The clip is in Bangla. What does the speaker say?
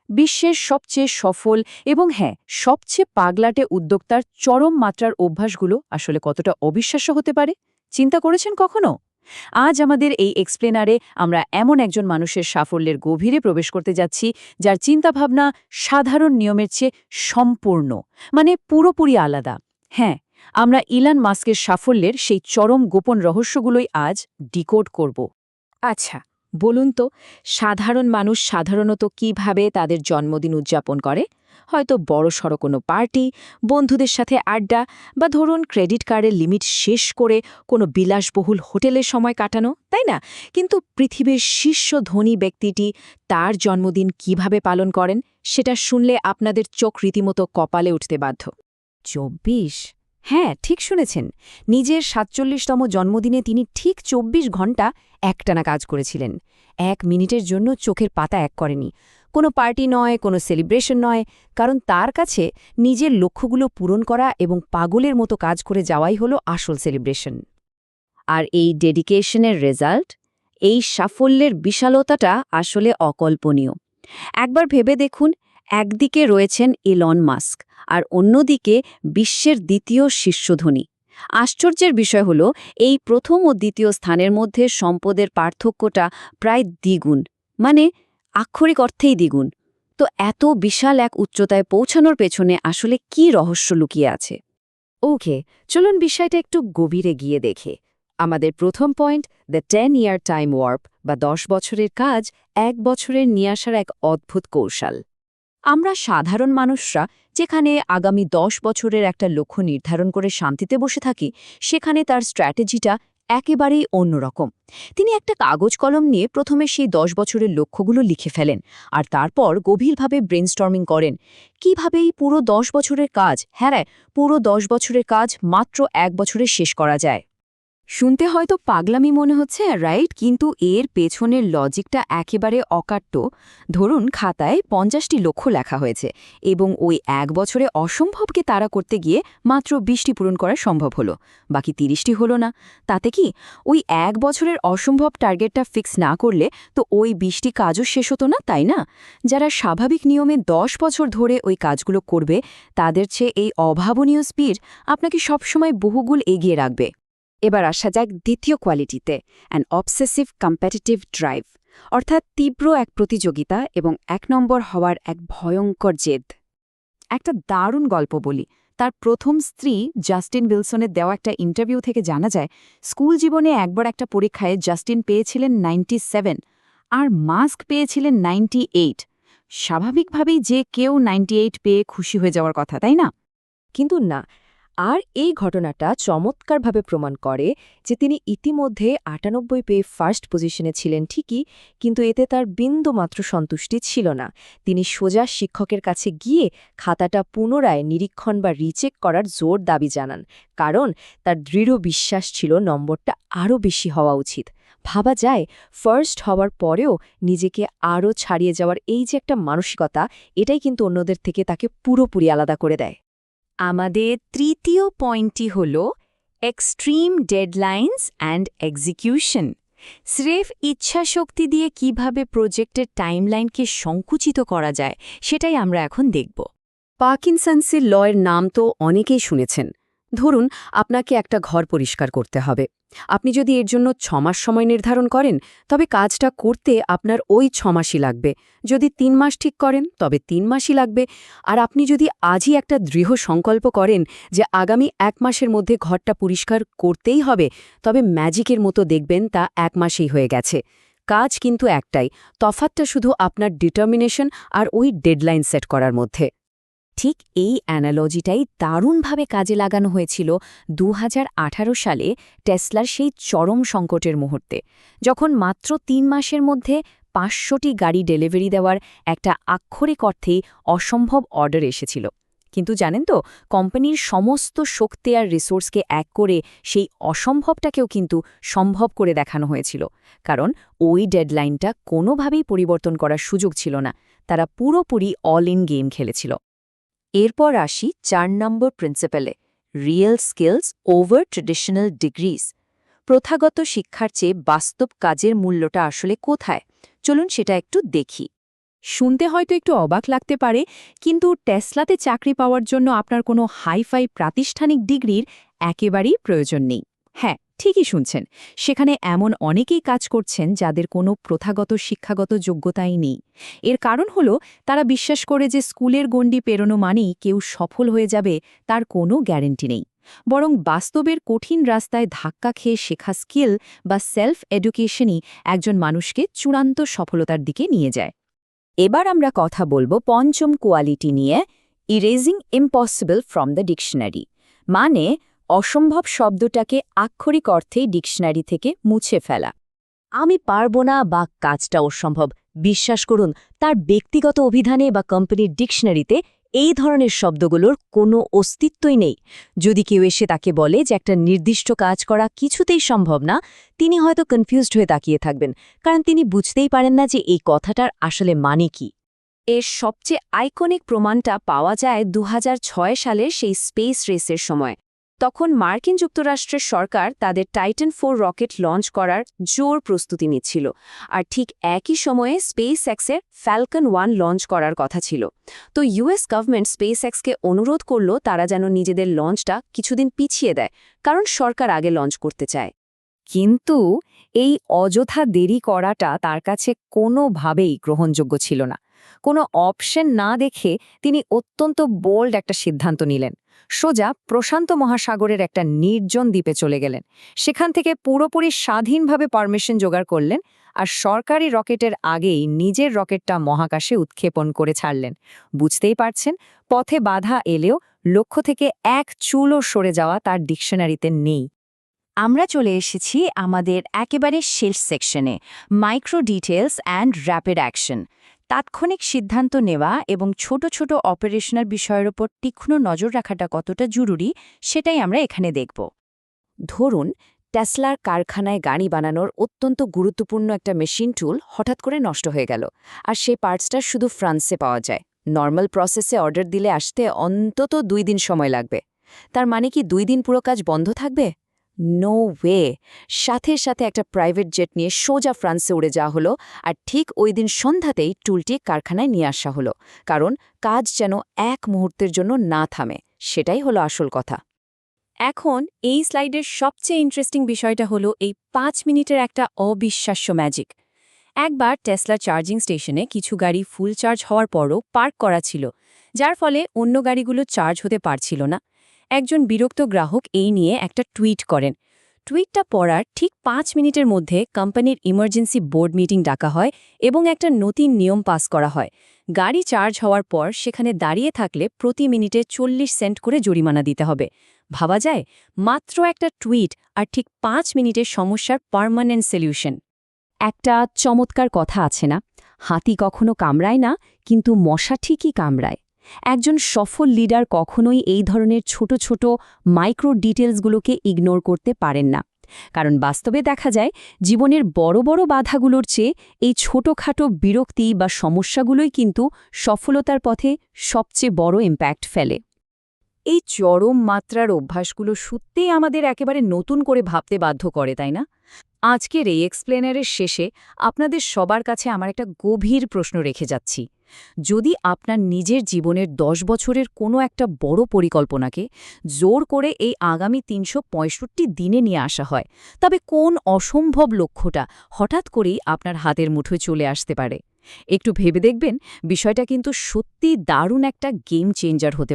বিশ্বের সবচেয়ে সফল এবং হ্যাঁ সবচেয়ে পাগলাটে উদ্যোক্তার চরম মাত্রার অভ্যাসগুলো আসলে কতটা অবিশ্বাস্য হতে পারে চিন্তা করেছেন কখনো? আজ আমাদের এই এক্সপ্লেনারে আমরা এমন একজন মানুষের সাফল্যের গভীরে প্রবেশ করতে যাচ্ছি যার চিন্তাভাবনা সাধারণ নিয়মের চেয়ে সম্পূর্ণ মানে পুরোপুরি আলাদা। হ্যাঁ, আমরা ইলন মাস্কের সাফল্যের সেই চরম গোপন রহস্যগুলোই আজ ডিকোড করব। আচ্ছা, বলুন তো, সাধারণ মানুষ সাধারণত কিভাবে তাদের জন্মদিন উদযাপন করে? হয়তো বড়সড় কোনো পার্টি, বন্ধুদের সাথে আড্ডা, বা ধরুন ক্রেডিট কার্ডের লিমিট শেষ করে কোনো বিলাসবহুল হোটেলে সময় কাটানো, তাই না? কিন্তু পৃথিবীর শীর্ষ ধনী ব্যক্তিটি তার জন্মদিন কিভাবে পালন করেন সেটা শুনলে আপনাদের চোখ রীতিমতো কপালে উঠতে বাধ্য। ২৪? হ্যাঁ, ঠিক শুনেছেন। নিজের ৪৭তম জন্মদিনে তিনি ঠিক ২৪ ঘণ্টা একটানা কাজ করেছিলেন। ১ মিনিটের জন্য চোখের পাতা এক করেনি। কোনো পার্টি নয়, কোনো সেলিব্রেশন নয়, কারণ তার কাছে নিজের লক্ষ্যগুলো পূরণ করা এবং পাগলের মতো কাজ করে যাওয়াই হলো আসল সেলিব্রেশন। আর এই ডেডিকেশনের রেজাল্ট, এই সাফল্যের বিশালতাটা আসলে অকল্পনীয়। একবার ভেবে দেখুন, একদিকে রয়েছেন ইলন মাস্ক আর অন্যদিকে বিশ্বের দ্বিতীয় শীর্ষধনী। আশ্চর্যের বিষয় হল এই প্রথম ও দ্বিতীয় স্থানের মধ্যে সম্পদের পার্থক্যটা প্রায় দ্বিগুণ, মানে আক্ষরিক অর্থেই দ্বিগুণ। তো এত বিশাল এক উচ্চতায় পৌঁছানোর পেছনে আসলে কি রহস্য লুকিয়ে আছে? ওকে, চলুন বিষয়টা একটু গভীরে গিয়ে দেখে। আমাদের প্রথম point, the 10-year time warp বা ১০ বছরের কাজ ১ বছরের নিয়ে আসার এক অদ্ভুত কৌশল। আমরা সাধারণ মানুষরা যেখানে আগামী ১০ বছরের একটা লক্ষ্য নির্ধারণ করে শান্তিতে বসে থাকি, সেখানে তার স্ট্র্যাটেজিটা একেবারেই অন্যরকম। তিনি একটা কাগজ কলম নিয়ে প্রথমে সেই ১০ বছরের লক্ষ্যগুলো লিখে ফেলেন আর তারপর গভীরভাবে ব্রেনস্টর্মিং করেন কিভাবে এই পুরো ১০ বছরের কাজ, পুরো ১০ বছরের কাজ মাত্র ১ বছরে শেষ করা যায়। শুনতে হয়তো পাগলামি মনে হচ্ছে, রাইট? কিন্তু এর পেছনের লজিকটা একেবারে অকাট্য। ধরুন খাতায় ৫০টি লক্ষ্য লেখা হয়েছে এবং ওই ১ বছরে অসম্ভবকে তাড়া করতে গিয়ে মাত্র ২০টি পূরণ করা সম্ভব হলো, বাকি ৩০টি হলো না। তাতে কি ওই ১ বছরের অসম্ভব টার্গেটটা ফিক্স না করলে তো ওই ২০টি কাজও শেষ হতো না, তাই না? যারা স্বাভাবিক নিয়মে ১০ বছর ধরে ওই কাজগুলো করবে, তাদের চেয়ে এই অভাবনীয় স্পিড আপনাকে সবসময় বহুগুণ এগিয়ে রাখবে। এবার আসা যাক দ্বিতীয় কোয়ালিটিতে, অ্যান অবসেসিভ কম্প্যাটিটিভ ড্রাইভ, অর্থাৎ তীব্র এক প্রতিযোগিতা এবং ১ নম্বর হওয়ার এক ভয়ঙ্কর জেদ। একটা দারুণ গল্প বলি। তার প্রথম স্ত্রী জাস্টিন উইলসনের দেওয়া একটা ইন্টারভিউ থেকে জানা যায়, স্কুল জীবনে একবার একটা পরীক্ষায় জাস্টিন পেয়েছিলেন ৯৭ আর মাস্ক পেয়েছিলেন ৯৮। স্বাভাবিকভাবেই যে কেউ ৯৮ পেয়ে খুশি হয়ে যাওয়ার কথা, তাই না? কিন্তু না। আর এই ঘটনাটা চমৎকারভাবে প্রমাণ করে যে তিনি ইতিমধ্যে ৯৮ পেয়ে ফার্স্ট পজিশনে ছিলেন ঠিকই, কিন্তু এতে তার বিন্দুমাত্র সন্তুষ্টি ছিল না। তিনি সোজা শিক্ষকের কাছে গিয়ে খাতাটা পুনরায় নিরীক্ষণ বা রিচেক করার জোর দাবি জানান, কারণ তার দৃঢ় বিশ্বাস ছিল নম্বরটা আরও বেশি হওয়া উচিত। ভাবা যায়, ফার্স্ট হওয়ার পরেও নিজেকে আরও ছাড়িয়ে যাওয়ার এই যে একটা মানসিকতা, এটাই কিন্তু অন্যদের থেকে তাকে পুরোপুরি আলাদা করে দেয়। আমাদের তৃতীয় পয়েন্টটি হল এক্সট্রিম ডেডলাইনস অ্যান্ড এক্সিকিউশন। স্রেফ ইচ্ছাশক্তি দিয়ে কিভাবে প্রজেক্টের টাইমলাইনকে সংকুচিত করা যায়, সেটাই আমরা এখন দেখব। পার্কিনসন্সের লয়ের নাম তো অনেকেই শুনেছেন। ধরুন আপনাকে একটা ঘর পরিষ্কার করতে হবে। আপনি যদি এর জন্য ৬ মাস সময় নির্ধারণ করেন, তবে কাজটা করতে আপনার ওই ৬ মাসই লাগবে। যদি ৩ মাস ঠিক করেন, তবে ৩ মাসই লাগবে। আর আপনি যদি আজই একটা দৃঢ় সংকল্প করেন যে আগামী ১ মাসের মধ্যে ঘরটা পরিষ্কার করতেই হবে, তবে ম্যাজিকের মতো দেখবেন তা ১ মাসেই হয়ে গেছে। কাজ কিন্তু একটাই, তফাৎটা শুধু আপনার ডিটারমিনেশন আর ওই ডেডলাইন সেট করার মধ্যে। ঠিক এই অ্যানালজিটাই দারুণভাবে কাজে লাগানো হয়েছিল ২০১৮ সালে টেসলার সেই চরম সংকটের মুহূর্তে, যখন মাত্র ৩ মাসের মধ্যে ৫০০টি গাড়ি ডেলিভারি দেওয়ার একটা আক্ষরিক অর্থেই অসম্ভব অর্ডার এসেছিল। কিন্তু জানেন তো, কোম্পানির সমস্ত শক্তি আর রিসোর্সকে এক করে সেই অসম্ভবটাকেও কিন্তু সম্ভব করে দেখানো হয়েছিল, কারণ ওই ডেডলাইনটা কোনোভাবেই পরিবর্তন করার সুযোগ ছিল না। তারা পুরোপুরি অল ইন গেম খেলেছিল। এরপর আসি ৪ নম্বর প্রিন্সিপালে, real skills over traditional degrees. প্রথাগত শিক্ষার চেয়ে বাস্তব কাজের মূল্যটা আসলে কোথায়, চলুন সেটা একটু দেখি। শুনতে হয়তো একটু অবাক লাগতে পারে, কিন্তু টেসলাতে চাকরি পাওয়ার জন্য আপনার কোনো হাইফাই প্রাতিষ্ঠানিক ডিগ্রির একেবারেই প্রয়োজন নেই। হ্যাঁ, ঠিকই শুনছেন, সেখানে এমন অনেকেই কাজ করছেন যাদের কোনো প্রথাগত শিক্ষাগত যোগ্যতাই নেই। এর কারণ হলো তারা বিশ্বাস করে যে স্কুলের গণ্ডি পেরোনো মানেই কেউ সফল হয়ে যাবে, তার কোনো গ্যারেন্টি নেই। বরং বাস্তবের কঠিন রাস্তায় ধাক্কা খেয়ে শেখা স্কিল বা সেলফ এডুকেশনই একজন মানুষকে চূড়ান্ত সফলতার দিকে নিয়ে যায়। এবার আমরা কথা বলবো পঞ্চম কোয়ালিটি নিয়ে, erasing impossible from the dictionary, মানে অসম্ভব শব্দটাকে আক্ষরিক অর্থেই ডিকশনারি থেকে মুছে ফেলা। আমি পারবো না বা কাজটা অসম্ভব, বিশ্বাস করুন, তার ব্যক্তিগত অভিধানে বা কোম্পানির ডিকশনারিতে এই ধরনের শব্দগুলোর কোনো অস্তিত্বই নেই। যদি কেউ এসে তাকে বলে যে একটা নির্দিষ্ট কাজ করা কিছুতেই সম্ভব না, তিনি হয়তো কনফিউজড হয়ে তাকিয়ে থাকবেন, কারণ তিনি বুঝতেই পারেন না যে এই কথাটার আসলে মানে কি। এর সবচেয়ে আইকনিক প্রমাণটা পাওয়া যায় ২০০৬ সালের সেই স্পেস রেসের সময়। তখন মার্কিন যুক্তরাষ্ট্রের সরকার তাদের টাইটান 4 রকেট লঞ্চ করার জোর প্রস্তুতি নিচ্ছিল, আর ঠিক একই সময়ে স্পেস এক্সের ফ্যালকন 1 লঞ্চ করার কথা ছিল। তো ইউএস গভর্নমেন্ট স্পেস এক্সকে অনুরোধ করল তারা যেন নিজেদের লঞ্চটা কিছুদিন পিছিয়ে দেয়, কারণ সরকার আগে লঞ্চ করতে চায়। কিন্তু এই অযথা দেরি করাটা তার কাছে কোনোভাবেই গ্রহণযোগ্য ছিল না। কোনো অপশন না দেখে তিনি অত্যন্ত বোল্ড একটা সিদ্ধান্ত নিলেন। সোজা প্রশান্ত মহাসাগরের একটা নির্জন দ্বীপে চলে গেলেন। সেখান থেকে পুরোপুরি স্বাধীনভাবে পারমিশন জোগাড় করলেন, আর সরকারি রকেটের আগেই নিজের রকেটটা মহাকাশে উৎক্ষেপণ করে ছাড়লেন। বুঝতেই পারছেন, পথে বাধা এলেও লক্ষ্য থেকে এক চুলও সরে যাওয়া তার ডিকশনারিতে নেই। আমরা চলে এসেছি আমাদের একেবারে শেষ সেকশনে, micro details and rapid action. তাৎক্ষণিক সিদ্ধান্ত নেওয়া এবং ছোট ছোট অপারেশনাল বিষয়ের ওপর তীক্ষ্ণ নজর রাখাটা কতটা জরুরি, সেটাই আমরা এখানে দেখব। ধরুন, টেসলার কারখানায় গাড়ি বানানোর অত্যন্ত গুরুত্বপূর্ণ একটা মেশিন টুল হঠাৎ করে নষ্ট হয়ে গেল, আর সেই পার্টসটা শুধু ফ্রান্সে পাওয়া যায়। নর্মাল প্রসেসে অর্ডার দিলে আসতে অন্তত 2 দিন সময় লাগবে। তার মানে কি 2 দিন পুরো কাজ বন্ধ থাকবে? No way. সাথে সাথে একটা প্রাইভেট জেট নিয়ে সোজা ফ্রান্সে উড়ে যাওয়া হলো, আর ঠিক ওই দিন সন্ধ্যাতেই টুলটি কারখানায় নিয়ে আসা হলো, কারণ কাজ যেন এক মুহূর্তের জন্য না থামে। সেটাই হলো আসল কথা। এখন এই স্লাইডের সবচেয়ে ইন্টারেস্টিং বিষয়টা হলো এই 5 মিনিটের একটা অবিশ্বাস্য ম্যাজিক। একবার টেসলা চার্জিং স্টেশনে কিছু গাড়ি ফুল চার্জ হওয়ার পরও পার্ক করা ছিল, যার ফলে অন্য গাড়িগুলো চার্জ হতে পারছিল না। একজন বিরক্ত গ্রাহক এই নিয়ে একটা টুইট করেন। টুইটটা পড়ার ঠিক 5 মিনিটের মধ্যে কোম্পানির ইমার্জেন্সি বোর্ড মিটিং ডাকা হয় এবং একটা নতুন নিয়ম পাস করা হয়। গাড়ি চার্জ হওয়ার পর সেখানে দাঁড়িয়ে থাকলে প্রতি মিনিটে 40 সেন্ট করে জরিমানা দিতে হবে। ভাবা যায়, মাত্র একটা টুইট আর ঠিক 5 মিনিটের সমস্যার পার্মানেন্ট সলিউশন। একটা চমৎকার কথা আছে না, হাতি কখনো কামড়ায় না, কিন্তু মশা ঠিকই কামড়ায়। একজন সফল লিডার কখনোই এই ধরনের ছোট ছোট মাইক্রো ডিটেলসগুলোকে ইগনোর করতে পারেন না, কারণ বাস্তবে দেখা যায় জীবনের বড় বড় বাধাগুলোর চেয়ে এই ছোটখাটো বিরক্তি বা সমস্যাগুলোই কিন্তু সফলতার পথে সবচেয়ে বড় ইম্প্যাক্ট ফেলে। এই চরম মাত্রার অভ্যাসগুলো সত্যিই আমাদের একেবারে নতুন করে ভাবতে বাধ্য করে, তাই না? আজকের এই এক্সপ্লেনারের শেষে আপনাদের সবার কাছে আমার একটা গভীর প্রশ্ন রেখে যাচ্ছি। যদি আপনার নিজের জীবনের 10 বছরের কোনো একটা বড় পরিকল্পনাকে জোর করে এই আগামী 365 দিনে নিয়ে আসা হয়, তবে কোন অসম্ভব লক্ষ্যটা হঠাৎ করেই আপনার হাতের মুঠোয় চলে আসতে পারে? একটু ভেবে দেখবেন, বিষয়টা কিন্তু সত্যিই দারুণ একটা গেম চেঞ্জার হতে পারে।